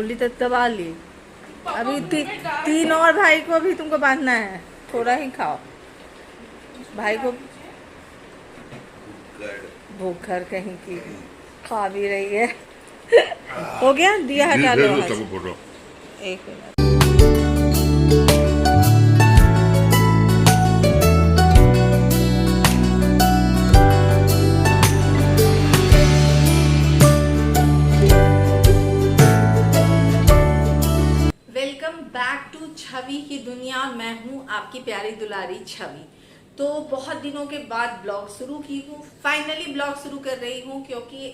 गोल्डी तक दबा ली। अभी 3 और भाई को भी तुमको बांधना है, थोड़ा ही खाओ। भाई को भूख घर कहीं की खा भी रही है। हो गया, दिया हटा लो। एक मिनट। वेलकम बैक टू छवि की दुनिया। मैं हूँ आपकी प्यारी दुलारी छवि। तो बहुत दिनों के बाद ब्लॉग शुरू की हूँ, फाइनली ब्लॉग शुरू कर रही हूँ, क्योंकि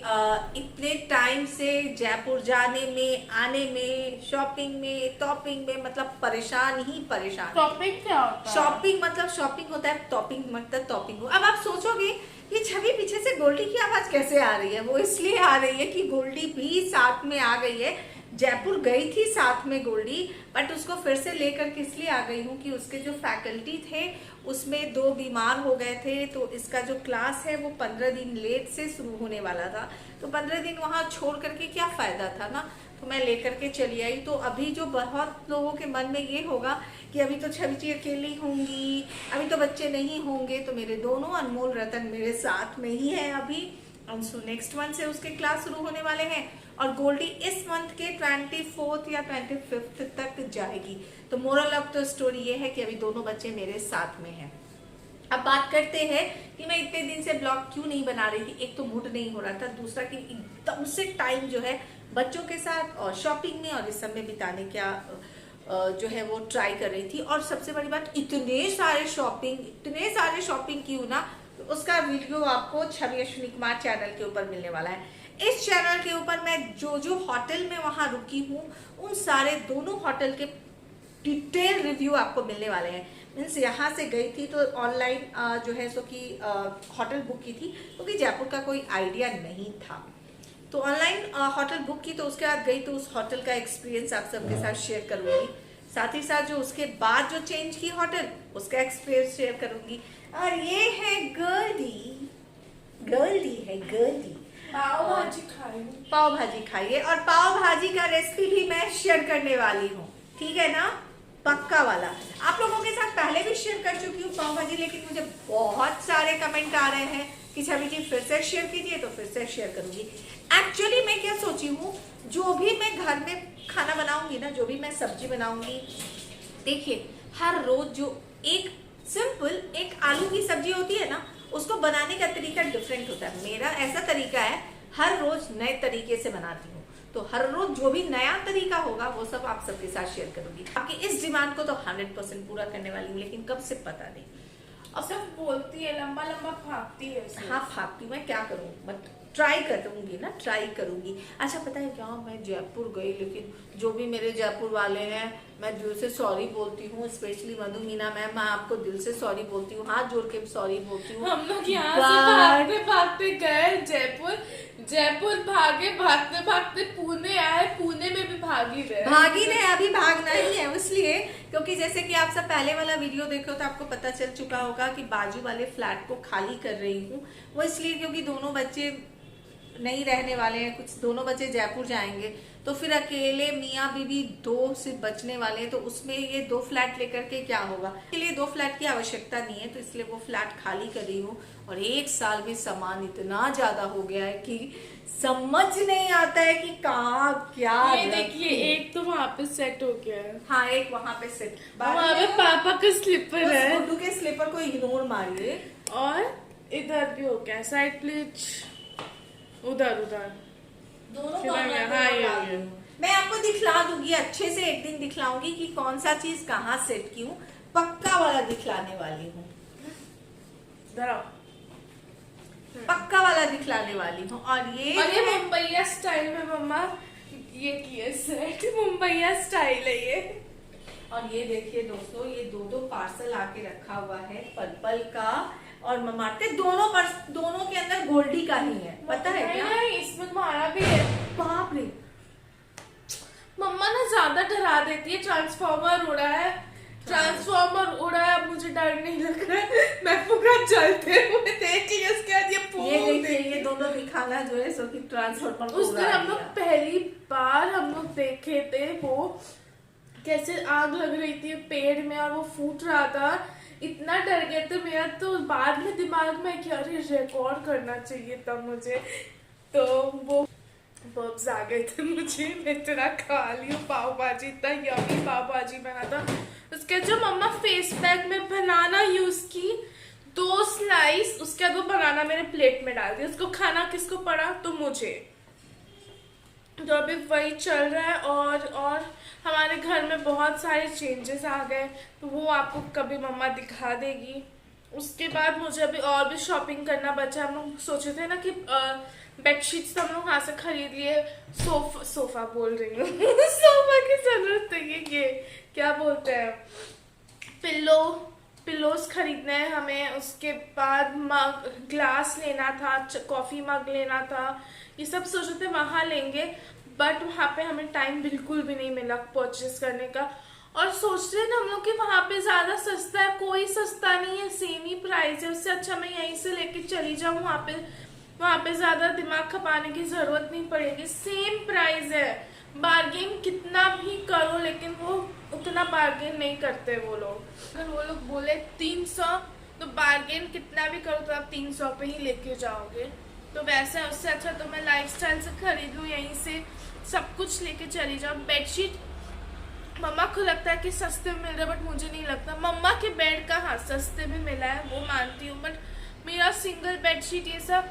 इतने टाइम से जयपुर जाने में, आने में, शॉपिंग में, टॉपिंग में, मतलब परेशान ही परेशान। टॉपिंग क्या होता है? शॉपिंग मतलब शॉपिंग होता है, टॉपिंग मतलब टॉपिंग हो। अब आप सोचोगे ये छवि पीछे से गोल्डी की आवाज कैसे आ रही है? वो इसलिए आ रही है कि गोल्डी भी साथ में आ गई है। जयपुर गई थी साथ में गोल्डी, बट उसको फिर से लेकर के इसलिए आ गई हूँ कि उसके जो फैकल्टी थे उसमें 2 बीमार हो गए थे। तो इसका जो क्लास है वो 15 दिन लेट से शुरू होने वाला था। तो 15 दिन वहां छोड़ करके क्या फायदा था ना, तो मैं लेकर के चली आई। तो अभी जो बहुत लोगों के मन में ये होगा कि अभी तो छवि जी अकेली होंगी, अभी तो बच्चे नहीं होंगे, तो मेरे दोनों अनमोल रतन मेरे साथ में ही है। अभी अंशु नेक्स्ट मंथ से उसके क्लास शुरू होने वाले हैं और गोल्डी इस मंथ के 24 या 25 तक जाएगी। तो मोरल ऑफ द स्टोरी ये है कि अभी दोनों बच्चे मेरे साथ में हैं। अब बात करते हैं कि मैं इतने दिन से ब्लॉग क्यों नहीं बना रही थी। एक तो मूड नहीं हो रहा था, दूसरा कि एकदम से टाइम जो है बच्चों के साथ और शॉपिंग में और इस सब में बिताने क्या जो है वो ट्राई कर रही थी। और सबसे बड़ी बात, इतने सारे शॉपिंग की हूँ ना, तो उसका वीडियो आपको छवि अश्विनी कुमार चैनल के ऊपर मिलने वाला है। इस चैनल के ऊपर मैं जो होटल में वहां रुकी हूँ उन सारे दोनों होटल के डिटेल रिव्यू आपको मिलने वाले हैं। मीन्स यहाँ से गई थी तो ऑनलाइन जो है सो कि होटल बुक की थी, क्योंकि जयपुर का कोई आइडिया नहीं था। तो ऑनलाइन होटल बुक की, तो उसके बाद गई तो उस होटल का एक्सपीरियंस आप सबके साथ शेयर करूंगी। साथ ही साथ जो उसके बाद जो चेंज की होटल, उसका एक्सपीरियंस शेयर करूंगी। और ये है गर्ली है गर्ली। पाव भाजी खाई। पाव भाजी खाइए, और पाव भाजी का रेसिपी भी मैं शेयर करने वाली हूँ, ठीक है ना, पक्का वाला। आप लोगों के साथ पहले भी शेयर कर चुकी हूँ पाव भाजी, लेकिन मुझे बहुत सारे कमेंट आ रहे हैं कि छवि जी फिर से शेयर कीजिए, तो फिर से शेयर करूंगी। एक्चुअली मैं क्या सोची हूँ, जो भी मैं घर में खाना बनाऊंगी ना, जो भी मैं सब्जी बनाऊंगी, देखिए हर रोज जो एक सिंपल एक आलू की सब्जी होती है ना, उसको बनाने का तरीका डिफरेंट होता है। मेरा ऐसा तरीका है, हर रोज नए तरीके से बनाती हूँ। तो हर रोज जो भी नया तरीका होगा वो सब आप सबके साथ शेयर करूंगी। आपकी इस डिमांड को तो 100% पूरा करने वाली हूँ, लेकिन कब से पता नहीं। अब सब बोलती है, लंबा लंबा भागती है। हाँ भागती, मैं क्या करूँ, बट ट्राई करूंगी ना, ट्राई करूंगी। अच्छा पता है क्या, मैं जयपुर गई, लेकिन जो भी मेरे जयपुर वाले हैं मैं दिल से सॉरी बोलती हूँ। स्पेशली मधु मीना मैम, मैं आपको दिल से सॉरी बोलती हूँ, हाथ जोड़ के सॉरी बोलती हूँ। हम लोग यहाँ से भागते भागते गए जयपुर भागे, भागते भागते पुणे आए, पुणे में भी भागी रहे। अभी भागना ही है, इसलिए क्योंकि जैसे कि आप सब पहले वाला वीडियो देखो तो आपको पता चल चुका होगा कि बाजू वाले फ्लैट को खाली कर रही हूँ। वो इसलिए क्योंकि दोनों बच्चे नहीं रहने वाले हैं, कुछ दोनों बच्चे जयपुर जाएंगे, तो फिर अकेले मियाँ बीबी 2 सिर्फ बचने वाले हैं। तो उसमें ये 2 फ्लैट लेकर के क्या होगा, इसलिए 2 फ्लैट की आवश्यकता नहीं है, तो इसलिए वो फ्लैट खाली कर रही हूँ। और 1 साल में सामान इतना ज्यादा हो गया है कि समझ नहीं आता है कि कहाँ क्या। ये देखिए, एक तो वहाँ पे सेट हो गया है। हाँ, एक वहाँ पे सेट, वहाँ पे पापा का स्लीपर है, गुड्डू के स्लीपर को इग्नोर मारिए। और इधर भी हो गया साइड प्लेट, उधर दोनों ये मैं आपको दिखला दूंगी, अच्छे से एक दिन दिखलाऊंगी कि कौन सा चीज कहाँ सेट की हूँ, पक्का वाला दिखलाने वाली हूँ, पक्का वाला दिखलाने वाली हूँ। और ये मुंबईया स्टाइल में मम्मा ये किए सेट, मुंबईया स्टाइल है ये। और ये देखिए दोस्तों, ये 2 पार्सल आके रखा हुआ है, पर्पल का और ममार्थ के। दोनों के अंदर गोल्डी का ही है, पता है क्या? इसमें हमारा भी है। बाप रे, मम्मा ना ज्यादा डरा देती है, ट्रांसफॉर्मर उड़ा है ट्रांसफॉर्मर उड़ा है, अब मुझे डर नहीं लग रहा है। मैं पूरा जलते हुए देख लिया, उसके बाद ये देखिए ये दोनों दिखाना जो है सो कि ट्रांसफार्मर उस दिन हम लोग पहली बार हम लोग देखे थे वो कैसे आग लग रही थी पेड़ में और वो फूट रहा था। इतना डर गए थे, मेरा तो बाद में दिमाग में कि अरे रिकॉर्ड करना चाहिए था मुझे, तो वो बब्स आ गए थे मुझे। मैं इतना खा ली पाव भाजी, इतना यमी पाव भाजी बना था। उसके जो मम्मा फेस पैक में बनाना यूज की 2 स्लाइस, उसके बाद वो बनाना मेरे प्लेट में डाल दिया। उसको खाना किसको पड़ा, तो मुझे। तो अभी वही चल रहा है और हमारे घर में बहुत सारे चेंजेस आ गए, तो वो आपको कभी मम्मा दिखा देगी। उसके बाद मुझे अभी और भी शॉपिंग करना बचा। हम लोग सोचे थे ना कि बेडशीट्स तो हम लोग वहां से खरीद लिए। सोफा बोल रही हूँ सोफा की जरूरत नहीं है, ये क्या बोलते हैं, पिलोस खरीदने हैं हमें। उसके बाद मग, ग्लास लेना था, कॉफी मग लेना था। ये सब सोचे थे वहां लेंगे, बट वहां पे हमें टाइम बिल्कुल भी नहीं मिला परचेस करने का। और सोच रहे हैं हम लोग कि वहां पे ज्यादा सस्ता है, कोई सस्ता नहीं है, सेम ही प्राइस है। उससे अच्छा मैं यहीं से लेके चली जाऊँ, वहां पे ज्यादा दिमाग खपाने की जरूरत नहीं पड़ेगी, सेम प्राइस है। बार्गेन कितना भी करो लेकिन वो उतना बार्गेन नहीं करते वो लोग। अगर वो लोग बोले 300 तो बार्गेन कितना भी करो तो आप 300 पे ही लेके जाओगे। तो वैसे उससे अच्छा तो मैं लाइफस्टाइल से खरीद लूँ, यहीं से सब कुछ लेके चली जाऊँ। बेडशीट मम्मा को लगता है कि सस्ते में मिल रहा है, बट मुझे नहीं लगता। मम्मा के बेड का हाँ सस्ते में मिला है, वो मानती हूँ, बट मेरा सिंगल बेडशीट ये सब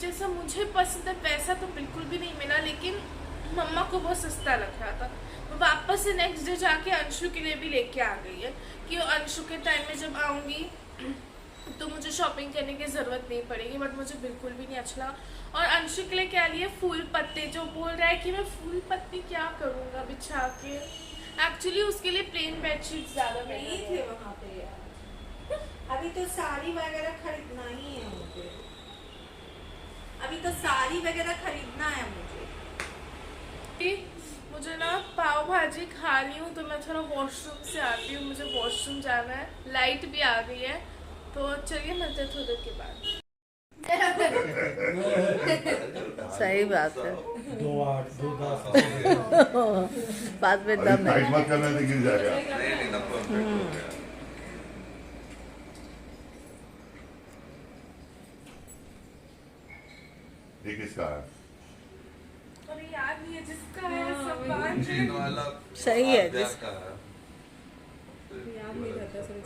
जैसा मुझे पसंद है वैसा तो बिल्कुल भी नहीं मिला। लेकिन मम्मा को बहुत सस्ता लग रहा था। तो वापस से नेक्स्ट डे जाके अंशु के लिए भी लेके आ गई है कि अंशु के टाइम में जब आऊंगी तो मुझे शॉपिंग करने की जरूरत नहीं पड़ेगी, बट मुझे बिल्कुल भी नहीं अच्छा लगा। और अंशु के लिए क्या लिए, फूल पत्ते, जो बोल रहा है कि मैं फूल पत्ती क्या करूंगा बिछा के। एक्चुअली उसके लिए प्लेन बेडशीट ज्यादा नहीं थे वहाँ पे यार। अभी तो साड़ी वगैरह खरीदना ही है मुझे, अभी तो साड़ी वगैरह खरीदना है मुझे। मुझे ना पाव भाजी खा ली हूँ तो मैं थोड़ा वॉशरूम से आती हूँ, मुझे वॉशरूम जाना है। लाइट भी आ गई है, तो चलिए मिलते थोड़ी देर के बाद। सही बात है। 2-8 2-10 बाद में दम है। मत करना नहीं गिर जाएगा। ये किसका है? और याद नहीं है जिसका है, सब बात सही है जिसका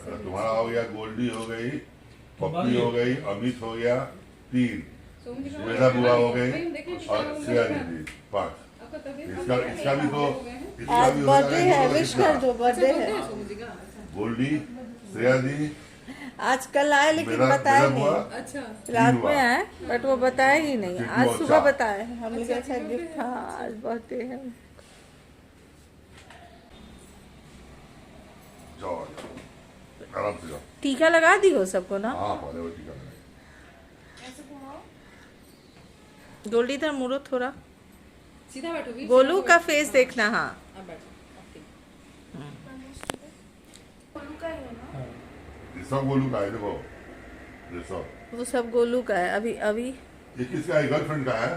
तुम्हारा हो गया, गोल्डी हो गई, पप्पी हो गई, अमित हो गया 3, श्वेता बुआ हो गई और श्रेया दीदी 5। इसका भी तो आज बर्थडे है, विश कर दो, बर्थडे है। गोल्डी, श्रेया दी, आज कल आए लेकिन बताया नहीं। अच्छा रात में आए बट वो बताया ही नहीं, किट्टू आज अच्छा। सुबह बताए। हम लोग अच्छा गिफ्ट था, आज बर्थडे है। जाओ आराम से जाओ। टीका लगा दी हो सबको ना। हाँ पहले वो टीका लगाई। गोल्डी इधर मुड़ो थोड़ा, सीधा बैठो भी। गोलू का फेस देखना। हाँ अब बैठो ओके। का है ना। ये सब गोलू का है, देखो ये सब। वो सब गोलू का है। अभी अभी ये किसका है? गर्लफ्रेंड का है?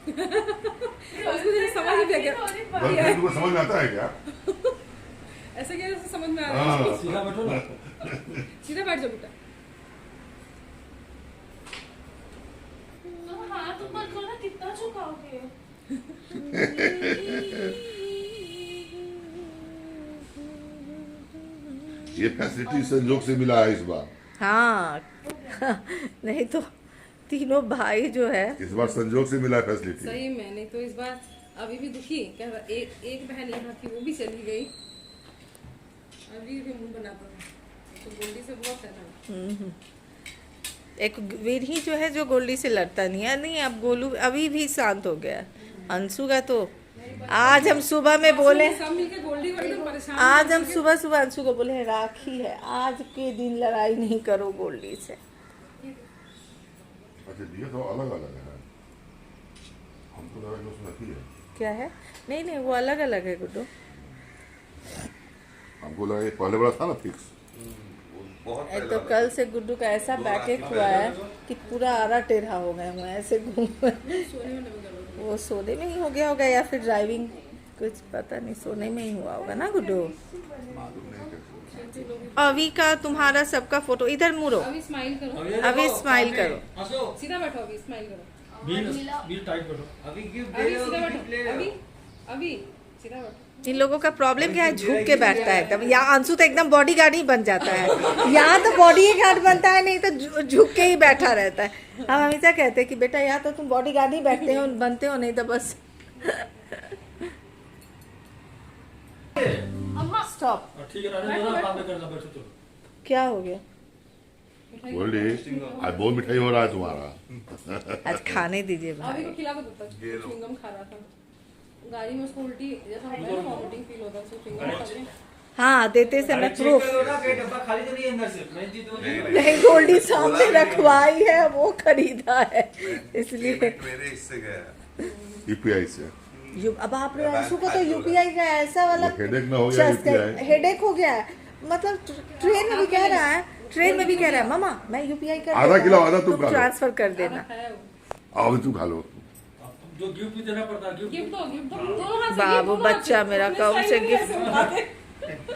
उसको जरा समझ नहीं आ गया। गर्लफ्रेंड को समझ में आता है क्या? ऐसा क्या समझ में आ रहा है? हाँ। सीधा बैठो ना। सीधा बैठ जाओ बेटा। तो हाथ ऊपर करो ना, कितना झुकाओगे। ये फैसिलिटी संजोग से मिला है इस बार। हाँ नहीं तो तीनों भाई जो है इस बार संजोग से मिला है फैसिलिटी। सही में, नहीं तो इस बार अभी भी दुखी क्या एक बहन यहाँ थी, वो भी चली गई। अभी भी मुंह बनाता था तो गोल्डी से बहुत है। एक वीर ही जो है जो गोल्डी से लड़ता नहीं है। नहीं अब गोलू अभी भी शांत हो गया। अंशु का तो आज हम सुबह में बोले, सब मिलके गोल्डी को एकदम परेशान। आज हम सुबह अंशु को बोले राखी है, आज के दिन लड़ाई नहीं करो गोल्डी से। अच्छा दिया तो अलग अलग है, हमको लगा कि उसमें रखी है। क्या है? नहीं नहीं वो अलग अलग है गुड्डू। हमको लगा ये पहले बड़ा था ना फिक्स। बहुत एक तो कल से गुड्डू का ऐसा बैक हुआ है कि पूरा आरा टेढ़ा हो गया, मैं ऐसे घूम वो सोने में ही हो गया होगा या फिर ड्राइविंग, कुछ पता नहीं, सोने में ही हुआ होगा ना गुड्डू। अभी का तुम्हारा सबका फोटो इधर मुड़ो, अभी स्माइल करो, अभी स्माइल करो, सीधा बैठो, अभी स्माइल करो, बीर टाइट करो। अभी गिफ्ट अभी दे रहे हो, सीधा गिफ्ट ले बैठो, रहे अभी हो। अभी सीधा बैठो। इन लोगों का प्रॉब्लम क्या है, झुक के बैठता है एकदम। यहाँ अंशु तो एकदम बॉडी गार्ड ही बन जाता है, यहाँ तो बॉडी गार्ड बनता है, नहीं तो झुक के ही बैठा रहता है। हम हमेशा कहते हैं कि बेटा यहाँ तो तुम बॉडी गार्ड ही बैठते हो, बनते हो, नहीं तो बस स्टॉप। ठीक है, रानी दोनों काम करना, बैठो तो। क्या हो गया? गोल्डी आज बहुत मिठाई हो रहा है तुम्हारा। आज खाने दीजिए अभी भाई। को खिला दो तब तक, च्युइंगम खा रहा था गाड़ी में, उसको उल्टी जैसा होता है, वॉमिटिंग फील होता है, उसको च्युइंगम खा रहे। हाँ देते समय प्रूफ डब्बा खाली तो नहीं है अंदर से, मैं जीत तो नहीं, गोल्डी सामने रखवाई है, वो खरीदा है इसलिए। मेरे इससे गया यूपीआई से अब आप अंशु को तो यूपीआई का ऐसा वाला हेडेक ना हो गया, UPI। हेडेक हो गया है, मतलब ट्रेन में भी कह रहा है, ट्रेन में भी कह रहा है मामा मैं यूपीआई कर आधा किलो आधा तुम खा लो। ट्रांसफर कर देना। है वो। आओ तुम खा लो। जो गिफ्ट भी देना पड़ता है, गिफ्ट दो, गिफ्ट दो, दोनों हाथ से बाबू गिफ्ट, दोनों हाथ बच्चा से। मेरा तुमने कब से स्टाइल में गिफ्ट, कैसे बनाते?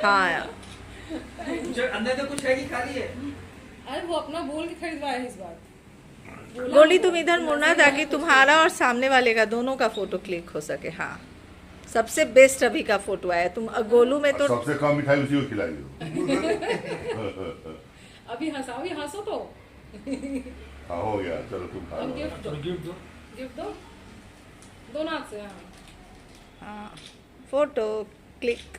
हाँ कुछ अंदर तो कुछ है कि खाली है। अरे वो अपना बोल के खरीदवाया है इस बार। बोला गोली वो, तुम इधर मुड़ना ताकि तुम्हारा और सामने वाले का दोनों का फोटो क्लिक हो सके। हाँ सबसे बेस्ट अभी का फोटो आया। तुम गोलू में तो सबसे कम मिठाई उसी को खिलाई हो। अभी हंसाओ, अभी हंसो तो। हाँ हो गया, चलो तुम खा अब लो। गिफ्ट चलो गिफ्ट दो। गिफ्ट दो, दोनों हाथ से। हाँ हाँ, फोटो क्लिक।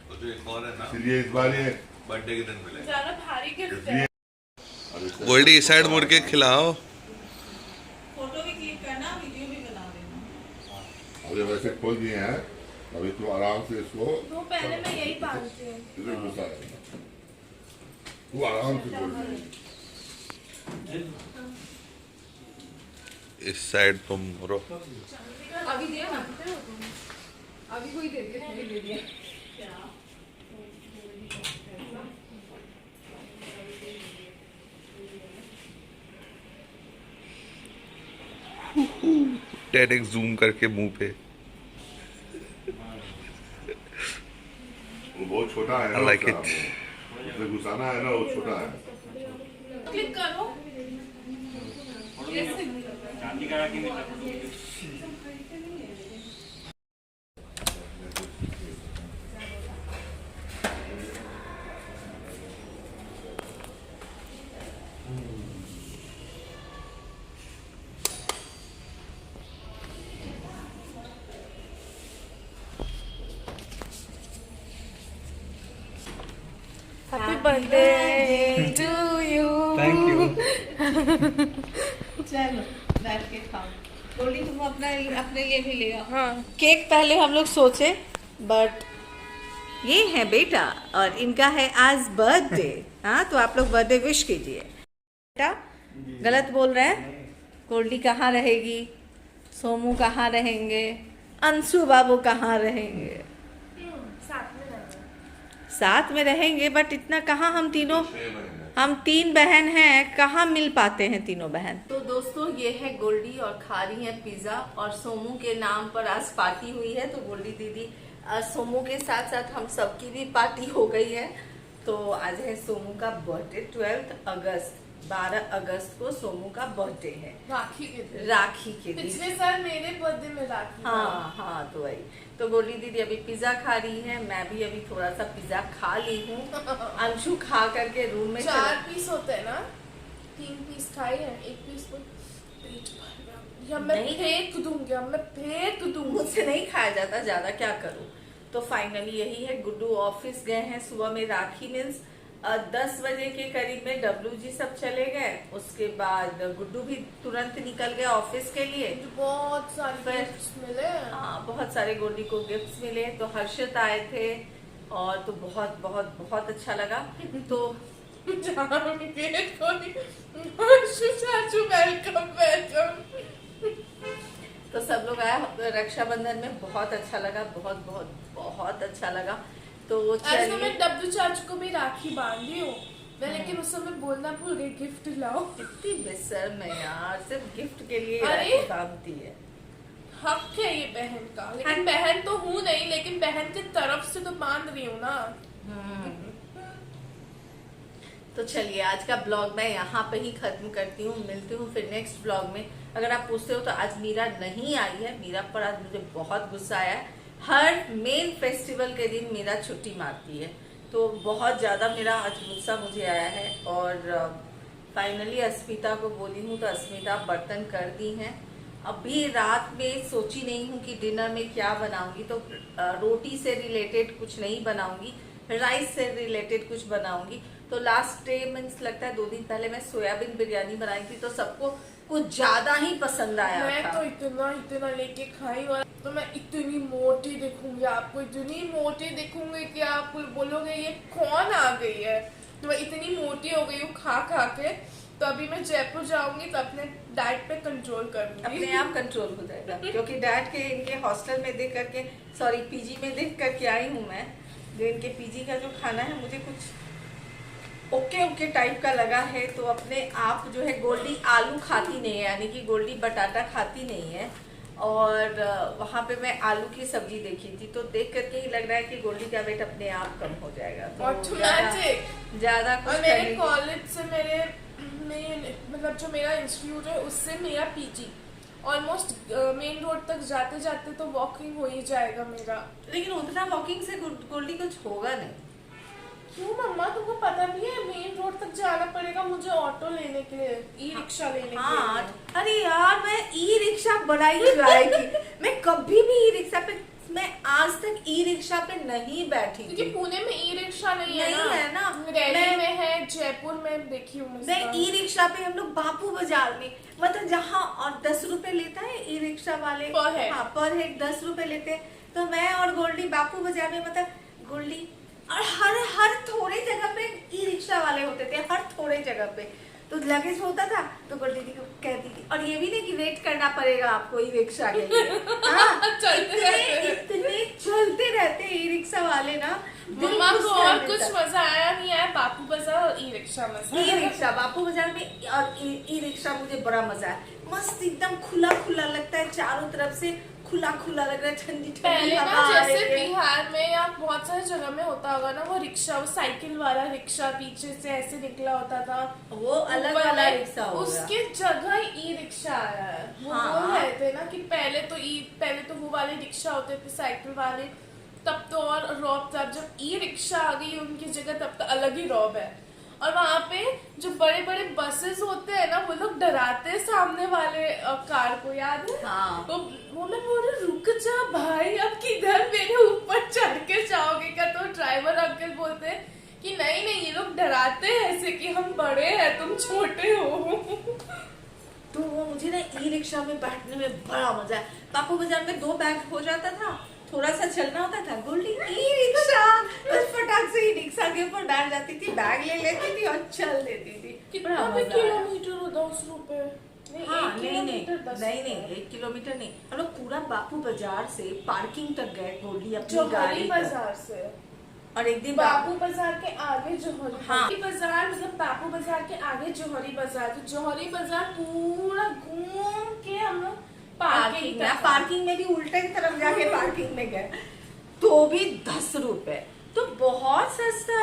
तो जो एक और है ना, इसलिए इस बार ये बर्थडे के दिन मिले। ज्यादा भारी गिफ्ट इसलिए है। गोल्डी इस साइड मुड़ के खिलाओ। फोटो भी क्लिक करना, वीडियो भी बना देना। अभी वैसे खोल दिए हैं, अभी तुम आराम से इसको वो पहले मैं यही बांधती हूँ। इधर घुसा देना। तू आराम से खोल दे। इस साइड तुम रो। अभी दिया ना, अभी कोई दे दिया, कोई दे दिया। टेड जूम करके मुंह पे। वो बहुत छोटा है ना, I like उसका। it. उसे घुसाना है ना, वो छोटा है। क्लिक करो। Happy birthday to you. Thank you. चलो बैठ के खाओ। गोली तुम अपने लिए भी ले आओ। हाँ केक पहले हम लोग सोचे, बट ये है बेटा और इनका है आज बर्थडे। हाँ तो आप लोग बर्थडे विश कीजिए। बेटा गलत बोल रहे हैं। गोल्डी कहाँ रहेगी, सोमू कहाँ रहेंगे, अंशु बाबू कहाँ रहेंगे? साथ में रहना। साथ में रहेंगे बट इतना कहाँ, हम तीन बहन हैं, कहाँ मिल पाते हैं तीनों बहन। तो दोस्तों ये है गोल्डी और खा रही है पिज्जा, और सोमू के नाम पर आज पार्टी हुई है। तो गोल्डी दीदी सोमू के साथ साथ हम सबकी भी पार्टी हो गई है। तो आज है सोमू का बर्थडे 12 अगस्त, 12 अगस्त को सोमू का बर्थडे है, राखी के दिन। राखी के दिन। पिछले साल मेरे बर्थडे में राखी। हाँ हाँ तो वही। तो गोली दीदी अभी पिज्जा खा रही है, मैं भी अभी थोड़ा सा पिज्जा खा ली हूँ। अंशु खा करके रूम में 4 पीस होते हैं ना, 3 पीस खाए हैं, 1 पीस तो पेट भर गया। या मैं नहीं। फेंक दूंगी, अब मैं फेंक दूंगी। मुझसे नहीं खाया जाता ज्यादा, क्या करूँ। तो फाइनली यही है, गुड्डू ऑफिस गए हैं। सुबह में राखी मीन्स 10 बजे के करीब में डब्लू जी सब चले गए। उसके बाद गुड्डू भी तुरंत निकल गया ऑफिस के लिए। मुझे बहुत सारे फिर- गिफ्ट्स मिले हैं। हाँ बहुत सारे गोल्डी को गिफ्ट्स मिले। तो हर्षित आए थे और तो बहुत बहुत बहुत अच्छा लगा। तो गेट खोली, चाचू वेलकम वेलकम। तो सब लोग आया रक्षाबंधन में, बहुत अच्छा लगा, बहुत बहुत बहुत अच्छा लगा। तो आज तो चलिए, मैं डब्लू चाचू को भी राखी बांधी हूँ मैं, लेकिन उस समय बोलना भूल गई गिफ्ट लाओ। कितनी बेशर्म है यार, सिर्फ गिफ्ट के लिए अरे! राखी बांधती है। हक है ये बहन का, लेकिन बहन तो हूँ नहीं, लेकिन बहन की तरफ से तो बांध रही हूँ ना। तो चलिए आज का ब्लॉग मैं यहाँ पे ही खत्म करती हूँ, मिलती हूँ फिर नेक्स्ट ब्लॉग में। अगर आप पूछते हो तो आज मीरा नहीं आई है, मीरा पर आज मुझे बहुत गुस्सा आया है। हर मेन फेस्टिवल के दिन मीरा छुट्टी मारती है, तो बहुत ज़्यादा मेरा आज गुस्सा मुझे आया है। और फाइनली अस्मिता को बोली हूँ तो अस्मिता बर्तन कर दी हैं। अभी रात में सोची नहीं हूँ कि डिनर में क्या बनाऊंगी, तो रोटी से रिलेटेड कुछ नहीं बनाऊंगी, राइस से रिलेटेड कुछ बनाऊंगी। तो लास्ट डे मीन्स लगता है 2 दिन पहले मैं सोयाबीन बिरयानी बनाई थी, तो सबको कुछ ज्यादा ही पसंद आया मैं था। तो इतना लेके खाई और तो मैं इतनी मोटी दिखूंगी, आपको इतनी मोटी दिखूंगी कि आप बोलोगे ये कौन आ गई है। तो मैं इतनी मोटी हो गई हूँ खा खा के। तो अभी मैं जयपुर जाऊंगी तो अपने डाइट पे कंट्रोल करूंगी। अपने आप कंट्रोल हो जाएगा, क्योंकि डैड के इनके हॉस्टल में देख करके, सॉरी पीजी में देख करके आई हूँ मैं। जो इनके पीजी का जो खाना है मुझे कुछ ओके टाइप का लगा है। तो अपने आप जो है गोल्डी आलू खाती नहीं है, यानी कि गोल्डी बटाटा खाती नहीं है। और वहाँ पे मैं आलू की सब्जी देखी थी, तो देख करके ही लग रहा है कि गोल्डी का वेट अपने आप कम हो जाएगा। तो ऑटोमेटिक। ज्यादा और कुछ मेरे करने की- कॉलेज से मतलब जो मेरा इंस्टीट्यूट है उससे मेरा पीजी ऑलमोस्ट मेन रोड तक जाते जाते तो वॉकिंग हो ही जाएगा मेरा। लेकिन उतना वॉकिंग से गोल्डी कुछ होगा नहीं। क्यों मम्मा, तुमको पता भी है मेन रोड तक जाना पड़ेगा मुझे ऑटो लेने के लिए, ई रिक्शा लेने के हाँ, लिए। अरे यार मैं ई रिक्शा बड़ा ही ट्राई की, मैं कभी भी ई रिक्शा पे, मैं आज तक ई रिक्शा पे नहीं बैठी क्योंकि थी। पुणे में ई रिक्शा नहीं है ना। मैं- दिल्ली में है, जयपुर में देखी हूँ मैं ई रिक्शा पे हम लोग बापू बाजार में, मतलब जहाँ और 10 रुपए लेता है ई रिक्शा वाले, पर हेड। हाँ पर हेड 10 रुपए लेते हैं। तो मैं और गोल्डी बापू बाजार में, मतलब गोल्डी और हर थोड़े जगह पे ई रिक्शा वाले होते थे, हर थोड़े जगह पे। तो लगेज होता था तो गोल्डी दीदी को कहती थी, और ये भी नहीं कि वेट करना पड़ेगा आपको ई रिक्शा के लिए। हाँ, इतने चलते रहते ई रिक्शा वाले ना। मम्मा को और कुछ मजा आया नहीं आया, बापू बाजार और ई रिक्शा मजा। ई रिक्शा बापू बाजार में और ई रिक्शा मुझे बड़ा मजा है। मस्त एकदम खुला लगता है, चारों तरफ से खुला लग रहा है, ठंडी पहले ना हवा आ जैसे रही है। बिहार में या बहुत सारी जगह में होता होगा ना, वो रिक्शा, वो साइकिल वाला रिक्शा पीछे से ऐसे निकला होता था, वो अलग ऊपर वाला में रिक्शा हो गया। उसके जगह ई रिक्शा आया है। वो हाँ। बोल रहे थे ना कि पहले तो वो वाले रिक्शा होते थे साइकिल वाले, तब तो और रौब था। जब ई रिक्शा आ गई उनकी जगह तब तो अलग ही रौब है। और वहाँ पे जो बड़े बसेस होते हैं ना, वो लोग डराते हैं सामने वाले कार को, याद है? हाँ। वो मैं बोल रही रुक जा भाई, अब किधर मेरे ऊपर चढ़ के जाओगे क्या? तो ड्राइवर अंकल बोलते हैं कि नहीं ये लोग डराते हैं ऐसे कि हम बड़े हैं तुम छोटे हो। तो वो मुझे ना ई रिक्शा में बैठने में बड़ा मजा है। बापू बाजार में 2 बैग हो जाता था, थोड़ा सा चलना होता था, गोल्डी ई रिक्शा, बस फटाक से ई रिक्शा के ऊपर बैठ जाती थी, बैग ले लेती थी और चल देती थी। कितना बड़ा भी मजा आया। किलोमीटर हो 10 रुपए। हाँ, 1 नहीं किलोमीटर 10 नहीं रुपए। 1 किलोमीटर नहीं, हम लोग पूरा बापू बाजार से पार्किंग तक गए गोल्डी अपनी जौहरी गाड़ी पर। बाजार से और एक दिन बापू बाजार के आगे जौहरी, हाँ। बाजार मतलब बापू बाजार के आगे जौहरी बाजार। तो जौहरी बाजार पूरा घूम के हम लोग पार्किंग में भी उल्टे की तरफ जाके पार्किंग में गए, तो भी 10 रुपए। तो बहुत सस्ता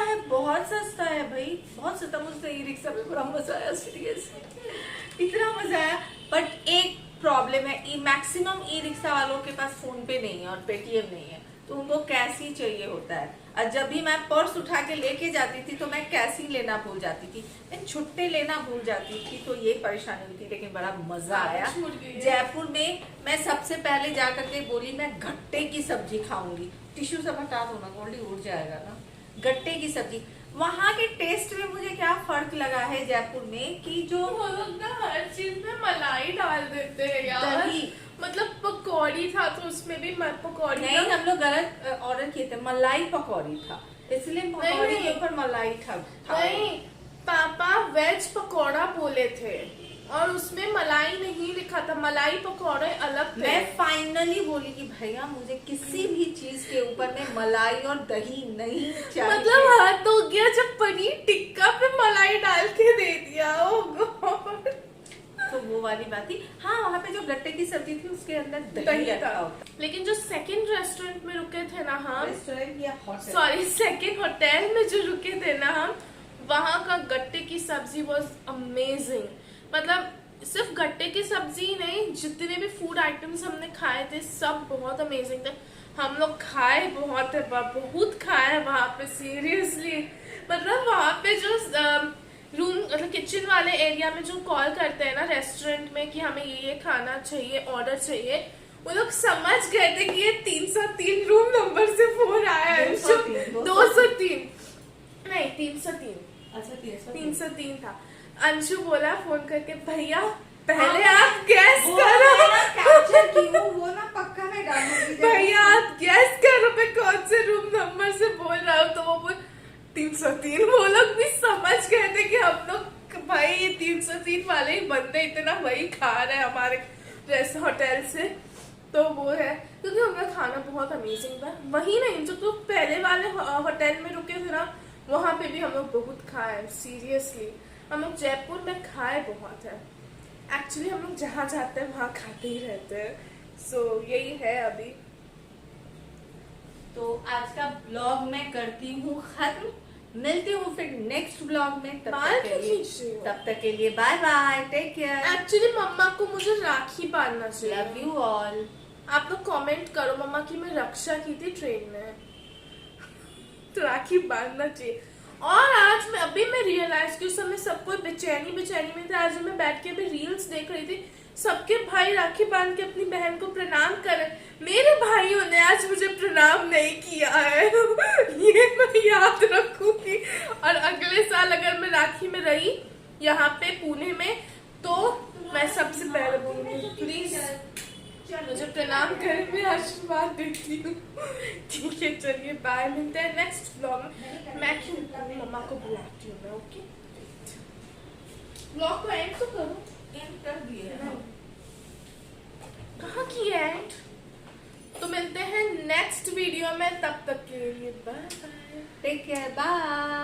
है भाई, बहुत सस्ता। मुझे ई रिक्शा में बड़ा मजा आया, सीरियसली इतना मजा आया। बट एक प्रॉब्लम है, मैक्सिमम ई रिक्शा वालों के पास फोन पे नहीं है और पेटीएम नहीं है, तो उनको कैश ही चाहिए होता है। और जब भी मैं पर्स उठा के लेके जाती थी तो मैं कैश ही लेना भूल जाती थी, मैं छुट्टे लेना भूल जाती थी, तो ये परेशानी हुई थी। लेकिन बड़ा मजा आया। जयपुर में मैं सबसे पहले जा करके बोली मैं गट्टे की सब्जी खाऊंगी। टिश्यू सब हटा दो ना, गोल्डी उड़ जाएगा ना। गट्टे की सब्जी, वहाँ के टेस्ट में मुझे क्या फर्क लगा है जयपुर में कि जो वो लोग ना हर चीज में मलाई डाल देते हैं यार। दही, मतलब पकौड़ी था तो उसमें भी पकौड़ी नहीं हम लोग गलत ऑर्डर किए थे, मलाई पकौड़ी था, इसलिए पकौड़ी के ऊपर मलाई था। नहीं, पापा वेज पकौड़ा बोले थे। और उसमें मलाई नहीं लिखा था, मलाई पकौड़े अलग थे। मैं फाइनली बोली कि भैया मुझे किसी भी चीज के ऊपर में मलाई और दही नहीं चाहिए। मतलब हाथ हो गया जब पनीर टिक्का पे मलाई डाल के दे दिया। ओ गॉड। तो वो वाली बात थी। हाँ, वहाँ पे जो गट्टे की सब्जी थी उसके अंदर दही दही था। रखा होता। लेकिन जो सेकंड रेस्टोरेंट में रुके थे ना हम, रेस्टोरेंट या होटल, सॉरी सेकंड होटल में जो रुके थे ना हम, वहाँ का गट्टे की सब्जी वाज अमेजिंग। मतलब सिर्फ गट्टे की सब्जी ही नहीं, जितने भी फूड आइटम्स हमने खाए थे सब बहुत अमेजिंग थे। हम लोग खाए बहुत है, बहुत खाए वहाँ पे सीरियसली। मतलब वहाँ पे जो रूम मतलब किचन वाले एरिया में जो कॉल करते हैं ना रेस्टोरेंट में कि हमें ये खाना चाहिए, ऑर्डर चाहिए, वो लोग समझ गए थे कि ये 303 रूम नंबर से फोन आया है। 203 नहीं 303, अच्छा 303 था। अंशु बोला फोन करके, भैया पहले आप गैस करो। कैप्चर की वो ना पक्का मैं डालूंगी। भैया आप गैस करो मैं कौन से रूम नंबर से बोल रहा हूँ। तो वो बोल 303। वो लोग भी समझ गए थे कि हम लोग भाई ये 303 वाले ही बंदे इतना वही खा रहे हैं हमारे होटल से। तो वो है क्योंकि उनका खाना बहुत अमेजिंग था। वही नहीं जो तो पहले वाले होटल में रुके थे ना, वहाँ पे भी हम लोग बहुत खाए। सीरियसली हम लोग जयपुर में खाए बहुत है। एक्चुअली हम लोग जहाँ जाते हैं वहाँ खाते ही रहते हैं। सो यही है अभी। तो आज का ब्लॉग मैं करती हूँ खत्म। मिलती हूँ फिर नेक्स्ट ब्लॉग में। बाल क्यों खींच रही हो? तब तक के लिए bye bye, take care, actually मम्मा को मुझे राखी बांधना चाहिए। Love you all. आप लोग कमेंट करो मम्मा की मैं रक्षा की थी ट्रेन में तो राखी बांधना चाहिए। और आज मैं रियलाइज की उस समय सब कोई बेचैनी में था। आज मैं बैठ के अभी रील्स देख रही थी, सबके भाई राखी बांध के अपनी बहन को प्रणाम कर रहे। मेरे भाइयों ने आज मुझे प्रणाम नहीं किया है। ये मैं याद रखूंगी। और अगले साल अगर मैं राखी में रही यहाँ पे पुणे में, तो मैं सबसे पहले बोलूंगी प्लीज मुझे प्रणाम करें, मैं आशीर्वाद देती हूँ। ठीक है चलिए बाय, मिलते हैं नेक्स्ट ब्लॉग में। मैं क्यों मम्मा को बुलाती हूँ मैं। ओके ब्लॉग को एंड तो करो। एंड कर दिए। कहाँ की एंड? तो मिलते हैं नेक्स्ट वीडियो में, तब तक के लिए bye bye, take care, bye.